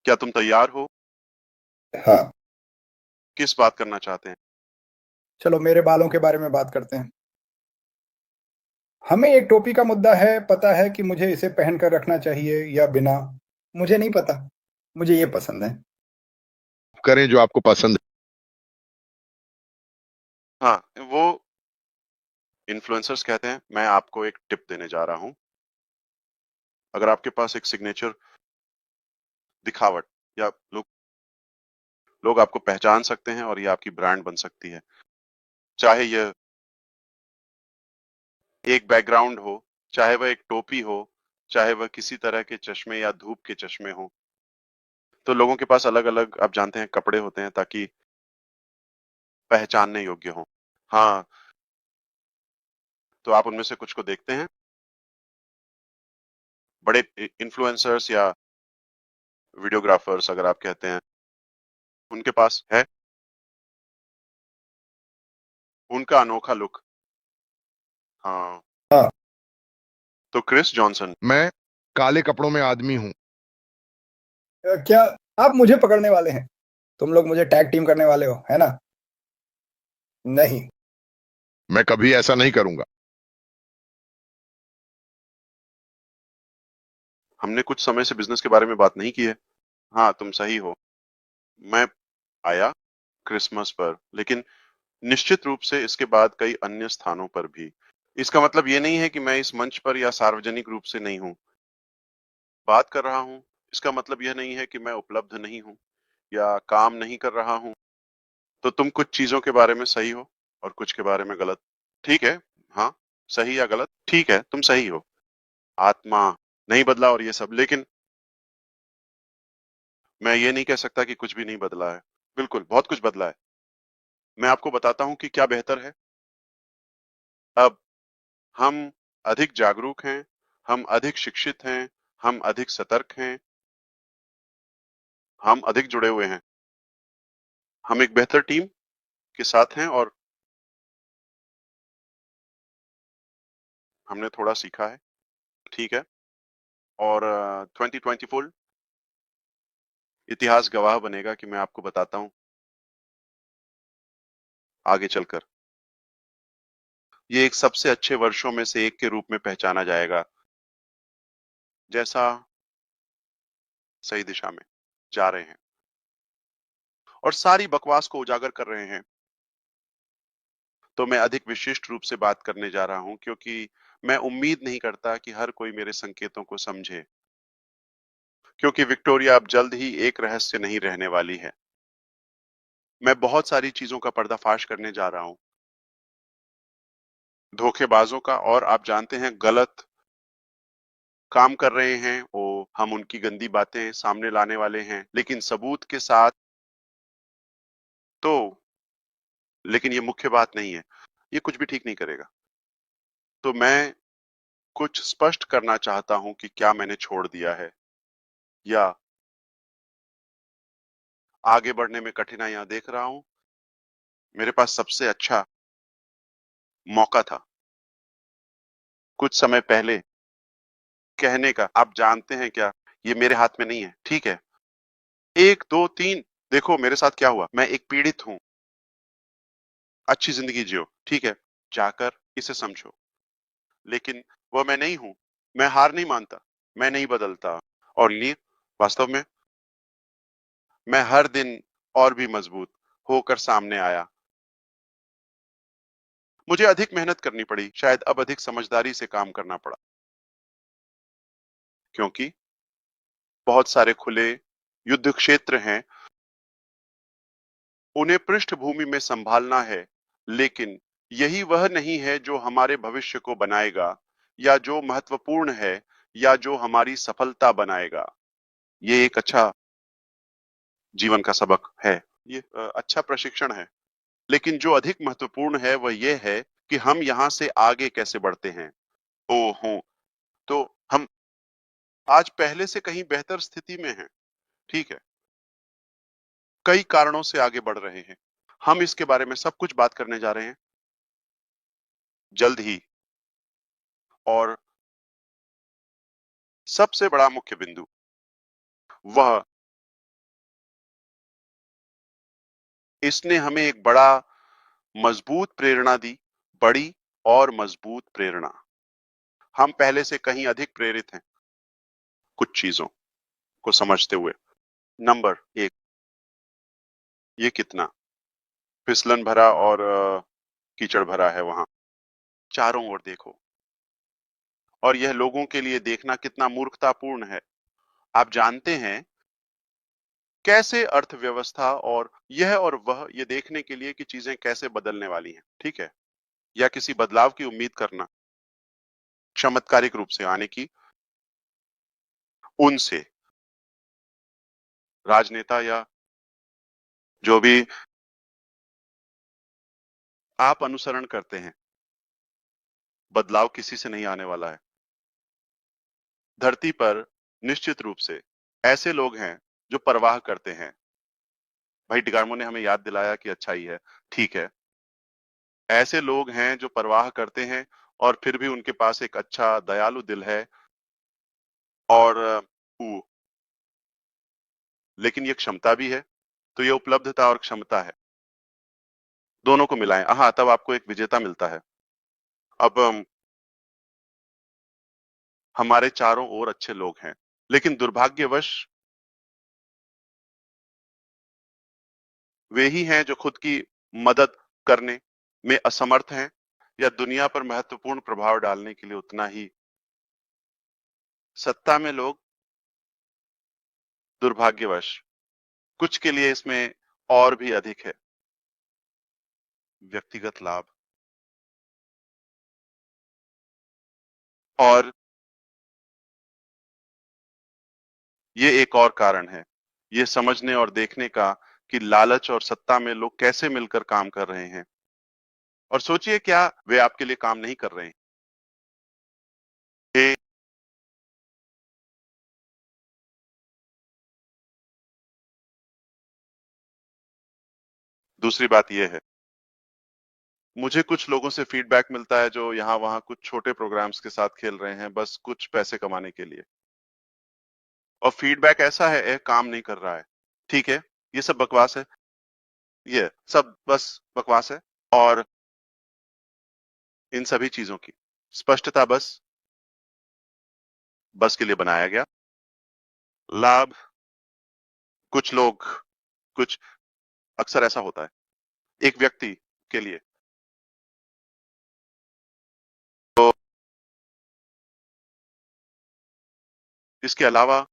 क्या तुम तैयार हो? हाँ। किस बात करना चाहते हैं? चलो मेरे बालों के बारे में बात करते हैं। हमें एक टोपी का मुद्दा है, पता है कि मुझे इसे पहन कर रखना चाहिए या बिना। मुझे नहीं पता, मुझे ये पसंद है। करें जो आपको पसंद हाँ, वो इन्फ्लुएंसर्स कहते हैं। मैं आपको एक टिप देने जा रहा हूं। अगर आपके पास एक सिग्नेचर दिखावट या लोग आपको पहचान सकते हैं और ये आपकी ब्रांड बन सकती है। चाहे यह एक बैकग्राउंड हो, चाहे वह एक टोपी हो, चाहे वह किसी तरह के चश्मे या धूप के चश्मे हो। तो लोगों के पास अलग अलग, आप जानते हैं, कपड़े होते हैं ताकि पहचानने योग्य हो। हाँ, तो आप उनमें से कुछ को देखते हैं। बड़े इन्फ्लुएंसर्स या वीडियोग्राफर्स अगर आप कहते हैं, उनके पास है उनका अनोखा लुक। हाँ, हाँ। तो क्रिस जॉनसन। मैं काले कपड़ों में आदमी हूं। क्या आप मुझे पकड़ने वाले हैं? तुम लोग मुझे टैग टीम करने वाले हो, है ना? नहीं। मैं कभी ऐसा नहीं करूंगा। हमने कुछ समय से बिजनेस के बारे में बात नहीं की है। हाँ, तुम सही हो। मैं आया क्रिसमस पर, लेकिन निश्चित रूप से इसके बाद कई अन्य स्थानों पर भी। इसका मतलब ये नहीं है कि मैं इस मंच पर या सार्वजनिक रूप से नहीं हूं, बात कर रहा हूं। इसका मतलब यह नहीं है कि मैं उपलब्ध नहीं हूं या काम नहीं कर रहा हूं। तो तुम कुछ चीजों के बारे में सही हो और कुछ के बारे में गलत। ठीक है। हाँ, सही या गलत, ठीक है, तुम सही हो। आत्मा नहीं बदला और ये सब, लेकिन मैं ये नहीं कह सकता कि कुछ भी नहीं बदला है। बिल्कुल, बहुत कुछ बदला है। मैं आपको बताता हूं कि क्या बेहतर है। अब हम अधिक जागरूक हैं, हम अधिक शिक्षित हैं, हम अधिक सतर्क हैं, हम अधिक जुड़े हुए हैं। हम एक बेहतर टीम के साथ हैं और हमने थोड़ा सीखा है। ठीक है। और 2024 इतिहास गवाह बनेगा कि मैं आपको बताता हूं आगे चलकर ये एक सबसे अच्छे वर्षों में से एक के रूप में पहचाना जाएगा, जैसा सही दिशा में जा रहे हैं और सारी बकवास को उजागर कर रहे हैं। तो मैं अधिक विशिष्ट रूप से बात करने जा रहा हूं, क्योंकि मैं उम्मीद नहीं करता कि हर कोई मेरे संकेतों को समझे, क्योंकि विक्टोरिया अब जल्द ही एक रहस्य नहीं रहने वाली है। मैं बहुत सारी चीजों का पर्दाफाश करने जा रहा हूं, धोखेबाजों का, और आप जानते हैं गलत काम कर रहे हैं वो, हम उनकी गंदी बातें सामने लाने वाले हैं, लेकिन सबूत के साथ। तो लेकिन ये मुख्य बात नहीं है, ये कुछ भी ठीक नहीं करेगा। तो मैं कुछ स्पष्ट करना चाहता हूं कि क्या मैंने छोड़ दिया है या आगे बढ़ने में कठिनाइयां देख रहा हूं। मेरे पास सबसे अच्छा मौका था कुछ समय पहले कहने का, आप जानते हैं क्या, ये मेरे हाथ में नहीं है। ठीक है, एक दो तीन, देखो मेरे साथ क्या हुआ। मैं एक पीड़ित हूं, अच्छी जिंदगी जियो, ठीक है, जाकर इसे समझो। लेकिन वह मैं नहीं हूं। मैं हार नहीं मानता, मैं नहीं बदलता, और ये वास्तव में मैं हर दिन और भी मजबूत होकर सामने आया। मुझे अधिक मेहनत करनी पड़ी, शायद अब अधिक समझदारी से काम करना पड़ा, क्योंकि बहुत सारे खुले युद्ध क्षेत्र हैं, उन्हें पृष्ठभूमि में संभालना है। लेकिन यही वह नहीं है जो हमारे भविष्य को बनाएगा, या जो महत्वपूर्ण है, या जो हमारी सफलता बनाएगा। ये एक अच्छा जीवन का सबक है, ये अच्छा प्रशिक्षण है। लेकिन जो अधिक महत्वपूर्ण है वह यह है कि हम यहां से आगे कैसे बढ़ते हैं। ओ हो, तो हम आज पहले से कहीं बेहतर स्थिति में हैं। ठीक है, कई कारणों से आगे बढ़ रहे हैं। हम इसके बारे में सब कुछ बात करने जा रहे हैं जल्द ही। और सबसे बड़ा मुख्य बिंदु वह इसने हमें एक बड़ा मजबूत प्रेरणा दी, बड़ी और मजबूत प्रेरणा। हम पहले से कहीं अधिक प्रेरित हैं कुछ चीजों को समझते हुए। नंबर एक, ये कितना फिसलन भरा और कीचड़ भरा है वहां, चारों ओर देखो। और यह लोगों के लिए देखना कितना मूर्खतापूर्ण है। आप जानते हैं कैसे अर्थव्यवस्था और यह और वह ये देखने के लिए कि चीजें कैसे बदलने वाली हैं, ठीक है, या किसी बदलाव की उम्मीद करना चमत्कारिक रूप से आने की, उनसे राजनेता या जो भी आप अनुसरण करते हैं, बदलाव किसी से नहीं आने वाला है। धरती पर निश्चित रूप से ऐसे लोग हैं जो परवाह करते हैं। भाई डिगार्मो ने हमें याद दिलाया कि अच्छाई है, ठीक है, ऐसे लोग हैं जो परवाह करते हैं और फिर भी उनके पास एक अच्छा दयालु दिल है और लेकिन ये क्षमता भी है। तो ये उपलब्धता और क्षमता है, दोनों को मिलाएं, हाँ, तब आपको एक विजेता मिलता है। अब हमारे चारों ओर अच्छे लोग हैं, लेकिन दुर्भाग्यवश वे ही हैं जो खुद की मदद करने में असमर्थ हैं या दुनिया पर महत्वपूर्ण प्रभाव डालने के लिए उतना ही। सत्ता में लोग दुर्भाग्यवश कुछ के लिए इसमें और भी अधिक है, व्यक्तिगत लाभ। और ये एक और कारण है, ये समझने और देखने का कि लालच और सत्ता में लोग कैसे मिलकर काम कर रहे हैं। और सोचिए क्या वे आपके लिए काम नहीं कर रहे हैं। ये दूसरी बात यह है, मुझे कुछ लोगों से फीडबैक मिलता है जो यहाँ वहां कुछ छोटे प्रोग्राम्स के साथ खेल रहे हैं बस कुछ पैसे कमाने के लिए। और फीडबैक ऐसा है, काम नहीं कर रहा है, ठीक है, ये सब बकवास है, ये सब बस बकवास है। और इन सभी चीजों की स्पष्टता बस के लिए बनाया गया लाभ। कुछ लोग, कुछ, अक्सर ऐसा होता है एक व्यक्ति के लिए। तो इसके अलावा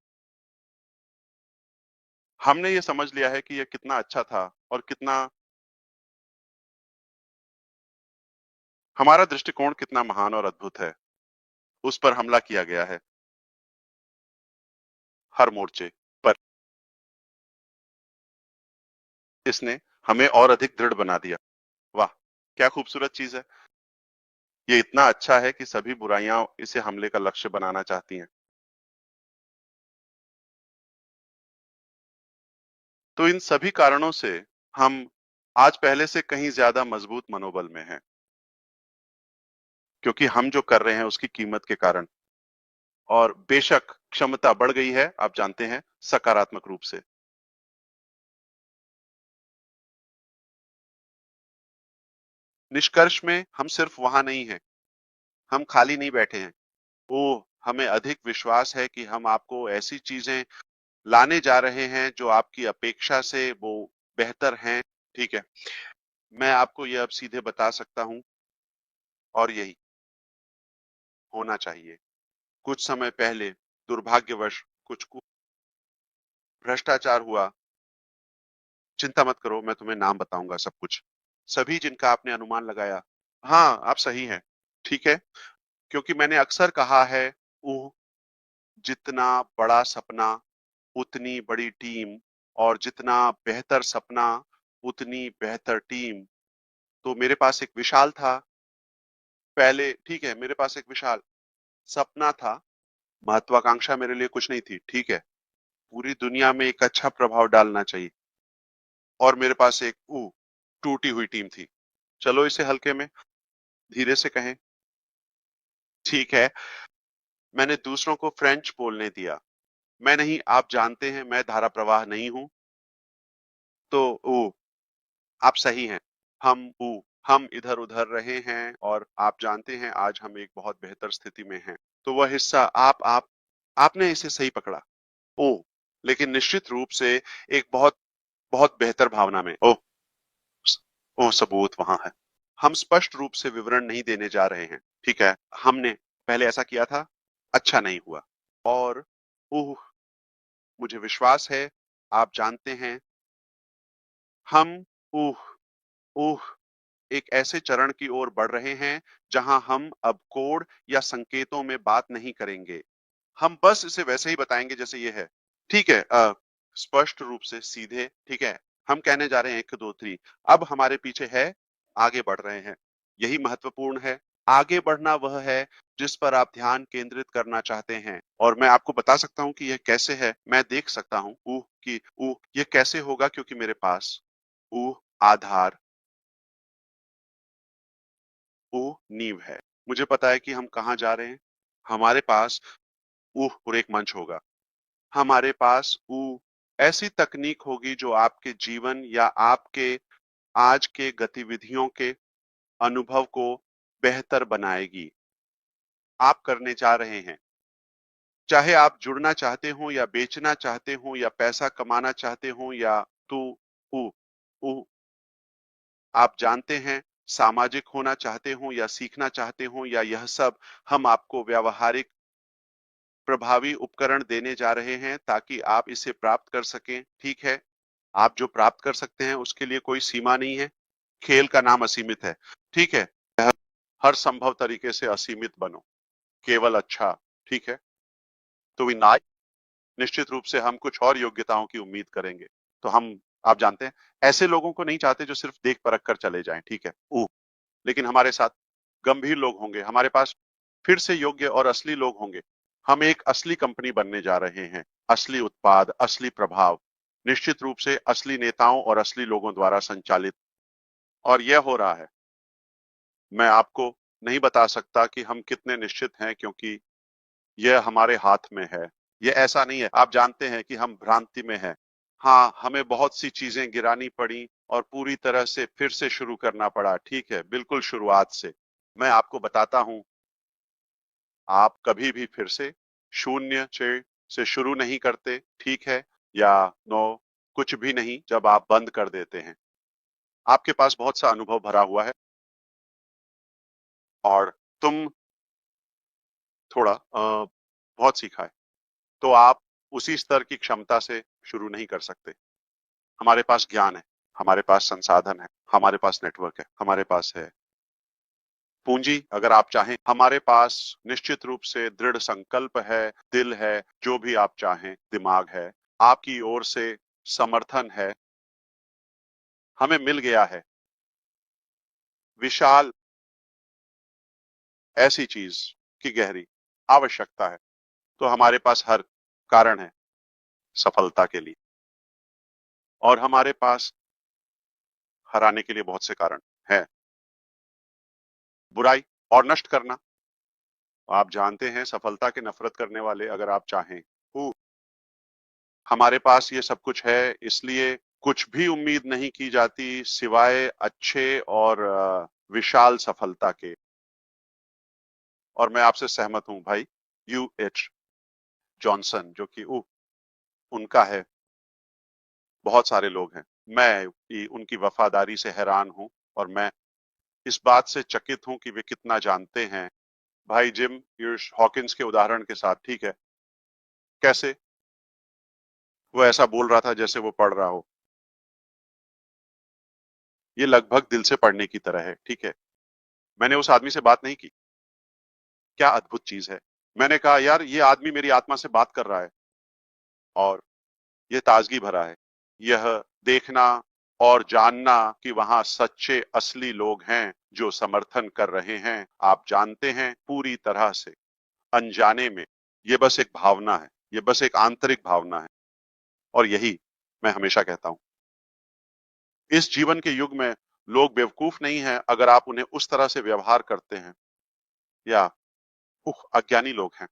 हमने ये समझ लिया है कि ये कितना अच्छा था और कितना हमारा दृष्टिकोण कितना महान और अद्भुत है, उस पर हमला किया गया है हर मोर्चे पर। इसने हमें और अधिक दृढ़ बना दिया। वाह, क्या खूबसूरत चीज है। ये इतना अच्छा है कि सभी बुराइयां इसे हमले का लक्ष्य बनाना चाहती हैं। तो इन सभी कारणों से हम आज पहले से कहीं ज्यादा मजबूत मनोबल में हैं, क्योंकि हम जो कर रहे हैं उसकी कीमत के कारण। और बेशक क्षमता बढ़ गई है, आप जानते हैं, सकारात्मक रूप से। निष्कर्ष में हम सिर्फ वहां नहीं हैं, हम खाली नहीं बैठे हैं। ओह, हमें अधिक विश्वास है कि हम आपको ऐसी चीजें लाने जा रहे हैं जो आपकी अपेक्षा से वो बेहतर हैं, ठीक है। मैं आपको यह अब सीधे बता सकता हूं और यही होना चाहिए। कुछ समय पहले दुर्भाग्यवश कुछ भ्रष्टाचार हुआ। चिंता मत करो, मैं तुम्हें नाम बताऊंगा सब कुछ, सभी जिनका आपने अनुमान लगाया। हाँ, आप सही हैं, ठीक है, क्योंकि मैंने अक्सर कहा है, ओह, जितना बड़ा सपना उतनी बड़ी टीम, और जितना बेहतर सपना उतनी बेहतर टीम। तो मेरे पास एक विशाल था पहले, ठीक है, मेरे पास एक विशाल सपना था, महत्वाकांक्षा मेरे लिए कुछ नहीं थी, ठीक है, पूरी दुनिया में एक अच्छा प्रभाव डालना चाहिए। और मेरे पास एक टूटी हुई टीम थी। चलो इसे हल्के में, धीरे से कहें, ठीक है, मैंने दूसरों को फ्रेंच बोलने दिया। मैं नहीं, आप जानते हैं मैं धारा प्रवाह नहीं हूं। तो आप सही हैं। हम इधर-उधर रहे हैं और आप जानते हैं आज हम एक बहुत बेहतर स्थिति में हैं। तो वह हिस्सा आपने इसे सही पकड़ा। ओह! लेकिन निश्चित रूप से एक बहुत बहुत बेहतर भावना में सबूत वहां है। हम स्पष्ट रूप से विवरण नहीं देने जा रहे हैं, ठीक है? हमने पहले ऐसा किया था, अच्छा नहीं हुआ और ओह! मुझे विश्वास है आप जानते हैं हम ओह! ओह! एक ऐसे चरण की ओर बढ़ रहे हैं जहां हम अब कोड या संकेतों में बात नहीं करेंगे। हम बस इसे वैसे ही बताएंगे जैसे ये है। ठीक है, स्पष्ट रूप से सीधे, ठीक है। हम कहने जा रहे हैं 1 2 3 अब हमारे पीछे है, आगे बढ़ रहे हैं। यही महत्वपूर्ण है। आगे बढ़ना वह है जिस पर आप ध्यान केंद्रित करना चाहते हैं और मैं आपको बता सकता हूं कि यह कैसे है। मैं देख सकता हूं ये कैसे होगा क्योंकि मेरे पास आधार नींव है। मुझे पता है कि हम कहाँ जा रहे हैं। हमारे पास और एक मंच होगा। हमारे पास ऐसी तकनीक होगी जो आपके जीवन या आपके आज के गतिविधियों के अनुभव को बेहतर बनाएगी। आप करने जा रहे हैं। चाहे आप जुड़ना चाहते हो या बेचना चाहते हो या पैसा कमाना चाहते हो या तो उ, उ, आप जानते हैं सामाजिक होना चाहते हो या सीखना चाहते हो या यह सब, हम आपको व्यावहारिक प्रभावी उपकरण देने जा रहे हैं ताकि आप इसे प्राप्त कर सकें। ठीक है, आप जो प्राप्त कर सकते हैं उसके लिए कोई सीमा नहीं है। खेल का नाम असीमित है। ठीक है, हर संभव तरीके से असीमित बनो, केवल अच्छा। ठीक है, तो विनायक निश्चित रूप से हम कुछ और योग्यताओं की उम्मीद करेंगे। तो हम, आप जानते हैं, ऐसे लोगों को नहीं चाहते जो सिर्फ देख परख कर चले जाएं। ठीक है, लेकिन हमारे साथ गंभीर लोग होंगे। हमारे पास फिर से योग्य और असली लोग होंगे। हम एक असली कंपनी बनने जा रहे हैं। असली उत्पाद, असली प्रभाव, निश्चित रूप से असली नेताओं और असली लोगों द्वारा संचालित। और यह हो रहा है। मैं आपको नहीं बता सकता कि हम कितने निश्चित हैं क्योंकि यह हमारे हाथ में है। यह ऐसा नहीं है, आप जानते हैं कि हम भ्रांति में हैं। हाँ, हमें बहुत सी चीजें गिरानी पड़ी और पूरी तरह से फिर से शुरू करना पड़ा। ठीक है, बिल्कुल शुरुआत से। मैं आपको बताता हूं, आप कभी भी फिर से शून्य से शुरू नहीं करते। ठीक है, या नो, कुछ भी नहीं जब आप बंद कर देते हैं। आपके पास बहुत सा अनुभव भरा हुआ है और तुम थोड़ा बहुत सीखा है, तो आप उसी स्तर की क्षमता से शुरू नहीं कर सकते। हमारे पास ज्ञान है, हमारे पास संसाधन है, हमारे पास नेटवर्क है, हमारे पास है पूंजी अगर आप चाहें। हमारे पास निश्चित रूप से दृढ़ संकल्प है, दिल है, जो भी आप चाहें, दिमाग है, आपकी ओर से समर्थन है। हमें मिल गया है विशाल ऐसी चीज की गहरी आवश्यकता है। तो हमारे पास हर कारण है सफलता के लिए और हमारे पास हराने के लिए बहुत से कारण है। बुराई और नष्ट करना, आप जानते हैं सफलता के नफरत करने वाले अगर आप चाहें। हमारे पास ये सब कुछ है, इसलिए कुछ भी उम्मीद नहीं की जाती सिवाय अच्छे और विशाल सफलता के। और मैं आपसे सहमत हूं भाई। UH जॉनसन, जो कि उनका है, बहुत सारे लोग हैं। मैं उनकी वफादारी से हैरान हूं और मैं इस बात से चकित हूं कि वे कितना जानते हैं। भाई जिम हॉकिंस के उदाहरण के साथ, ठीक है, कैसे वो ऐसा बोल रहा था जैसे वो पढ़ रहा हो। ये लगभग दिल से पढ़ने की तरह है। ठीक है, मैंने उस आदमी से बात नहीं की। क्या अद्भुत चीज है। मैंने कहा यार ये आदमी मेरी आत्मा से बात कर रहा है और ये ताजगी भरा है। यह देखना और जानना कि वहां सच्चे असली लोग हैं जो समर्थन कर रहे हैं, आप जानते हैं, पूरी तरह से अनजाने में। ये बस एक भावना है, ये बस एक आंतरिक भावना है। और यही मैं हमेशा कहता हूं, इस जीवन के युग में लोग बेवकूफ नहीं हैं अगर आप उन्हें उस तरह से व्यवहार करते हैं, या अज्ञानी लोग हैं।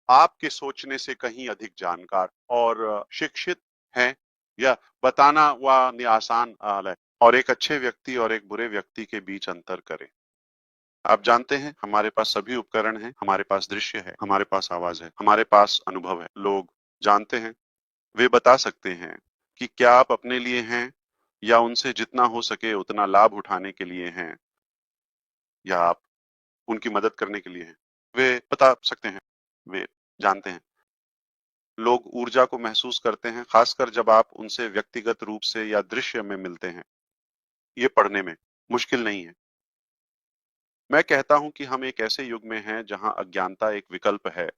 आपके सोचने से कहीं अधिक जानकार और शिक्षित हैं, या बताना वह आसान है। और एक अच्छे व्यक्ति और एक बुरे व्यक्ति के बीच अंतर करें। आप जानते हैं, हमारे पास सभी उपकरण हैं, हमारे पास दृश्य है, हमारे पास आवाज है, हमारे पास अनुभव है। लोग जानते हैं, वे बता सकते हैं कि क्या आप अपने लिए हैं, या उनसे जितना हो सके उतना लाभ उठाने के लिए हैं, या आप उनकी मदद करने के लिए हैं। वे बता सकते हैं, वे जानते हैं। लोग ऊर्जा को महसूस करते हैं, खासकर जब आप उनसे व्यक्तिगत रूप से या दृश्य में मिलते हैं। ये पढ़ने में मुश्किल नहीं है। मैं कहता हूं कि हम एक ऐसे युग में हैं जहां अज्ञानता एक विकल्प है,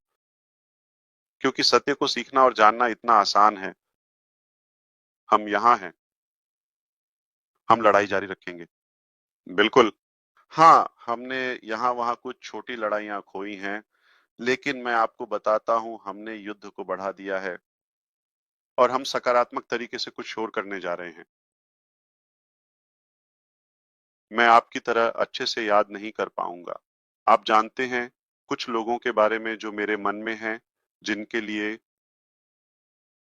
क्योंकि सत्य को सीखना और जानना इतना आसान है। हम यहाँ हैं, हम लड़ाई जारी रखेंगे। बिल्कुल। हाँ, हमने यहाँ वहाँ कुछ छोटी लड़ाइयाँ खोई हैं, लेकिन मैं आपको बताता हूँ, हमने युद्ध को बढ़ा दिया है और हम सकारात्मक तरीके से कुछ शोर करने जा रहे हैं। मैं आपकी तरह अच्छे से याद नहीं कर पाऊंगा। आप जानते हैं, कुछ लोगों के बारे में जो मेरे मन में हैं, जिनके लिए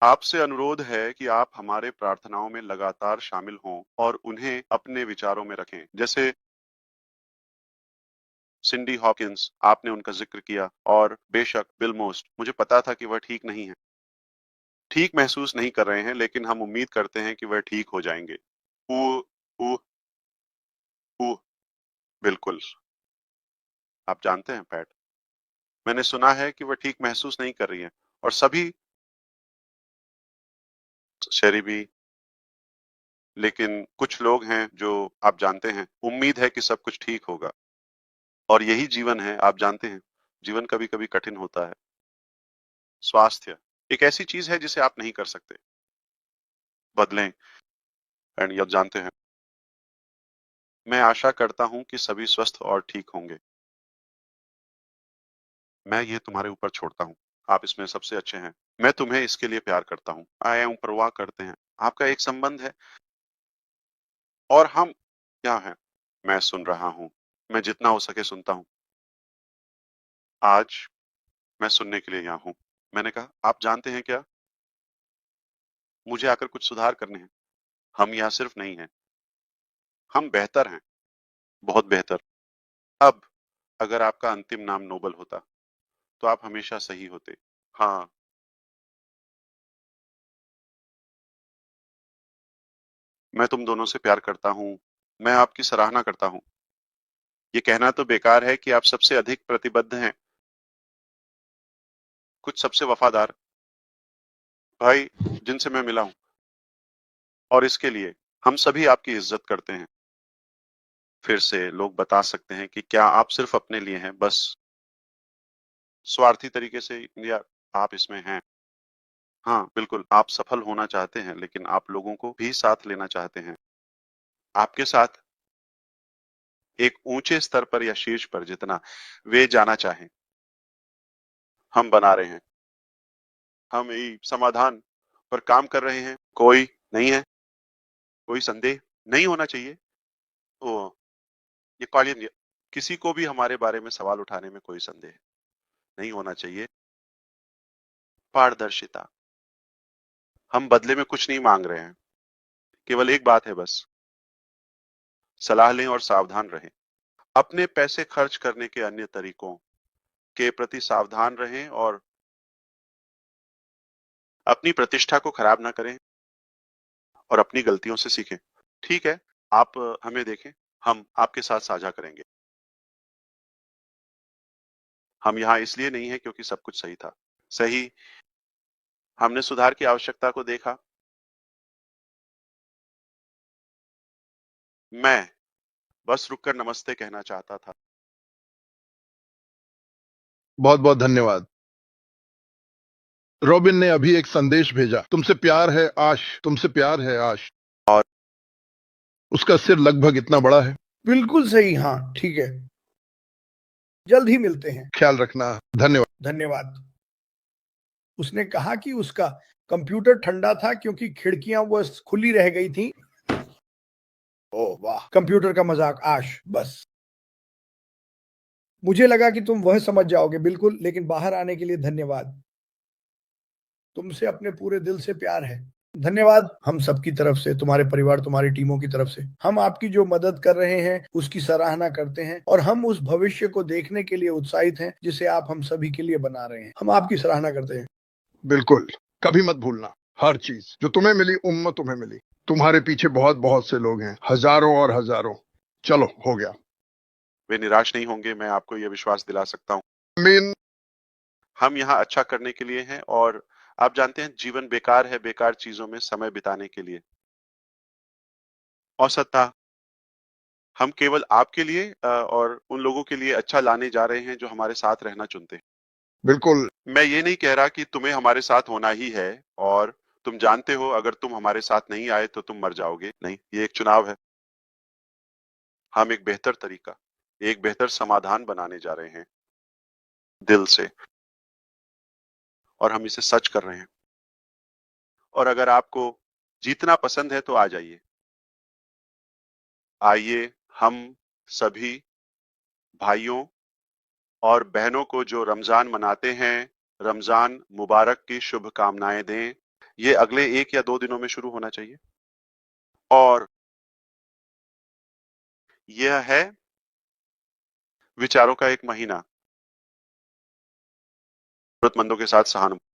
आपसे अनुरोध है कि आप हमारे प्रार्थनाओं में लगातार शामिल हों और उन्हें अपने विचारों में रखें। जैसे सिंडी हॉकिंस, आपने उनका जिक्र किया, और बेशक बिल मोस्ट, मुझे पता था कि वह ठीक नहीं है, ठीक महसूस नहीं कर रहे हैं, लेकिन हम उम्मीद करते हैं कि वह ठीक हो जाएंगे। ऊ ऊ ऊ बिल्कुल। आप जानते हैं पैट, मैंने सुना है कि वह ठीक महसूस नहीं कर रही है, और सभी शेरी भी। लेकिन कुछ लोग हैं जो, आप जानते हैं, उम्मीद है कि सब कुछ ठीक होगा, और यही जीवन है। आप जानते हैं, जीवन कभी कभी कठिन होता है। स्वास्थ्य एक ऐसी चीज है जिसे आप नहीं कर सकते बदलें, एंड ये आप जानते हैं। मैं आशा करता हूं कि सभी स्वस्थ और ठीक होंगे। मैं ये तुम्हारे ऊपर छोड़ता हूं, आप इसमें सबसे अच्छे हैं। मैं तुम्हें इसके लिए प्यार करता हूं। आई एम परवाह करते हैं। आपका एक संबंध है, और हम क्या हैं। मैं सुन रहा हूं, मैं जितना हो सके सुनता हूं। आज मैं सुनने के लिए यहाँ हूं। मैंने कहा, आप जानते हैं क्या, मुझे आकर कुछ सुधार करने हैं। हम यहाँ सिर्फ नहीं हैं, हम बेहतर हैं, बहुत बेहतर। अब अगर आपका अंतिम नाम नोबल होता, तो आप हमेशा सही होते। हाँ, मैं तुम दोनों से प्यार करता हूँ, मैं आपकी सराहना करता हूँ। ये कहना तो बेकार है कि आप सबसे अधिक प्रतिबद्ध हैं, कुछ सबसे वफादार भाई जिनसे मैं मिला हूं, और इसके लिए हम सभी आपकी इज्जत करते हैं। फिर से लोग बता सकते हैं कि क्या आप सिर्फ अपने लिए हैं, बस स्वार्थी तरीके से, या आप इसमें हैं। हाँ बिल्कुल, आप सफल होना चाहते हैं, लेकिन आप लोगों को भी साथ लेना चाहते हैं, आपके साथ, एक ऊंचे स्तर पर या शीर्ष पर, जितना वे जाना चाहें। हम बना रहे हैं, हम यही समाधान पर काम कर रहे हैं। कोई नहीं है, कोई संदेह नहीं होना चाहिए। ओ, ये कॉलियन, किसी को भी हमारे बारे में सवाल उठाने में कोई संदेह नहीं होना चाहिए। पारदर्शिता, हम बदले में कुछ नहीं मांग रहे हैं, केवल एक बात है बस, सलाह लें और सावधान रहें। अपने पैसे खर्च करने के अन्य तरीकों के प्रति सावधान रहें, और अपनी प्रतिष्ठा को खराब ना करें, और अपनी गलतियों से सीखें। ठीक है, आप हमें देखें, हम आपके साथ साझा करेंगे। हम यहाँ इसलिए नहीं है क्योंकि सब कुछ सही था। सही, हमने सुधार की आवश्यकता को देखा। मैं बस रुककर नमस्ते कहना चाहता था। बहुत बहुत धन्यवाद। रॉबिन ने अभी एक संदेश भेजा, तुमसे प्यार है आश, तुमसे प्यार है आश। और उसका सिर लगभग इतना बड़ा है। बिल्कुल सही, हाँ ठीक है, जल्द ही मिलते हैं। ख्याल रखना, धन्यवाद। धन्यवाद। उसने कहा कि उसका कंप्यूटर ठंडा था क्योंकि खिड़कियां बस खुली रह गई थी। ओह वाह, कंप्यूटर का मजाक, आश बस। मुझे लगा कि तुम वह समझ जाओगे बिल्कुल, लेकिन बाहर आने के लिए धन्यवाद। तुमसे अपने पूरे दिल से प्यार है। धन्यवाद हम सबकी तरफ से, तुम्हारे परिवार, तुम्हारी टीमों की तरफ से। हम आपकी जो मदद कर रहे हैं, उसकी सराहना करते हैं और हम उस भविष्य को देखने के लिए उत्साहित हैं, जिसे आप हम सभी के लिए बना रहे हैं। हम आपकी सराहना करते हैं। बिल्कुल, कभी मत भूलना, हर चीज जो तुम्हें मिली, उम्मत तुम्हें मिली। तुम्हारे पीछे बहुत बहुत से लोग हैं, हजारों और हजारों। चलो, हो गया। वे निराश नहीं होंगे, मैं आपको यह विश्वास दिला सकता हूँ। मीन हम यहाँ अच्छा करने के लिए हैं और आप जानते हैं जीवन बेकार है बेकार चीजों में समय बिताने के लिए। औसतता हम केवल आपके लिए और उन लोगों के लिए अच्छा लाने जा रहे हैं जो हमारे साथ रहना चुनते हैं। बिल्कुल। मैं ये नहीं कह रहा कि तुम्हें हमारे साथ होना ही है और तुम जानते हो अगर तुम हमारे साथ नहीं आए तो तुम मर जाओगे। नहीं, ये एक चुनाव है। हम एक बेहतर तरीका, एक बेहतर समाधान बनाने जा रहे हैं दिल से, और हम इसे सच कर रहे हैं। और अगर आपको जीतना पसंद है तो आ जाइए। आइए हम सभी भाइयों और बहनों को जो रमजान मनाते हैं, रमजान मुबारक की शुभकामनाएं दें। ये अगले 1 या 2 दिनों में शुरू होना चाहिए और यह है विचारों का एक महीना, जरूरतमंदों के साथ सहानुभूति।